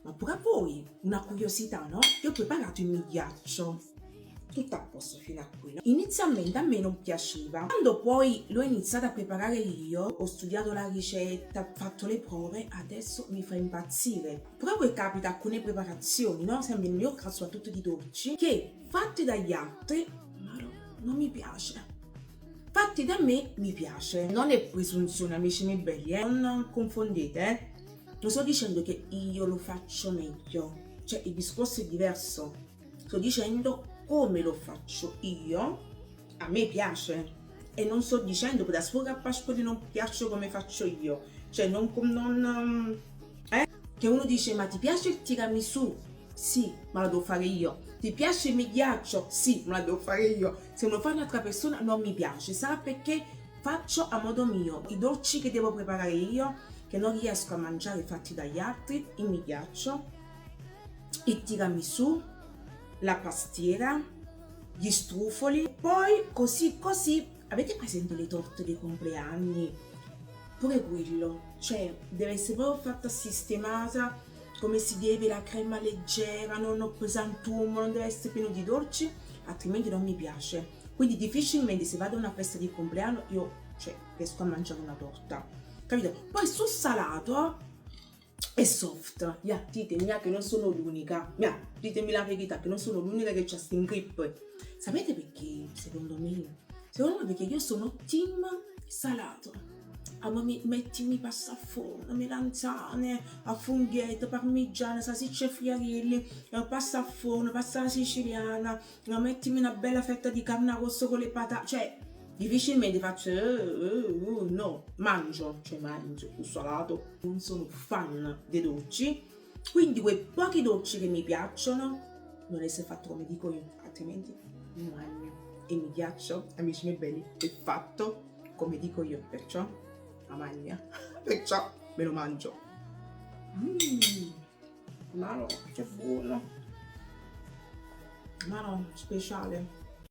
Ma pure a voi, una curiosità, no? Io ho preparato il mio ghiaccio. Tutto a posto fino a qui, no? Inizialmente a me non piaceva. Quando poi l'ho iniziato a preparare io, ho studiato la ricetta, ho fatto le prove, adesso mi fa impazzire. Però poi capita alcune preparazioni, no? Sempre nel mio caso, soprattutto di dolci, che fatti dagli altri, ma non mi piace. Fatti da me mi piace. Non è presunzione, amici miei belli, non confondete, Non sto dicendo che io lo faccio meglio, cioè il discorso è diverso. Sto dicendo come lo faccio io, a me piace. E non sto dicendo che da sfogo a pascoli non piace come faccio io. Cioè che uno dice ma ti piace il tiramisù? Sì, ma lo devo fare io. Ti piace il mio ghiaccio? Sì, ma lo devo fare io. Se lo fa un'altra persona non mi piace, sa perché faccio a modo mio. I dolci che devo preparare io, che non riesco a mangiare fatti dagli altri, il mio ghiaccio, il tiramisù, la pastiera, gli strufoli, poi così, avete presente le torte dei compleanni? Pure quello, cioè deve essere proprio fatta sistemata come si deve, la crema leggera, non pesantuomo, non deve essere pieno di dolci, altrimenti non mi piace. Quindi difficilmente se vado a una festa di compleanno io, riesco a mangiare una torta, capito? Poi sul salato è soft, ditemi che non sono l'unica, ditemi la verità che non sono l'unica che c'ha sti grip. Sapete perché? Secondo me perché io sono team salato. Mettimi pasta a forno, melanzane, a funghetto, parmigiana, salsicce e friarielli, pasta a forno, pasta alla siciliana, mettimi una bella fetta di carne arrosto con le patate, cioè difficilmente faccio no, mangio il salato. Non sono fan dei dolci, quindi quei pochi dolci che mi piacciono non essere fatto come dico io, altrimenti non mangio. E mi ghiaccio, amici miei belli, è fatto come dico io, perciò la magna, perciò me lo mangio. Ma no, che buono, ma no, speciale.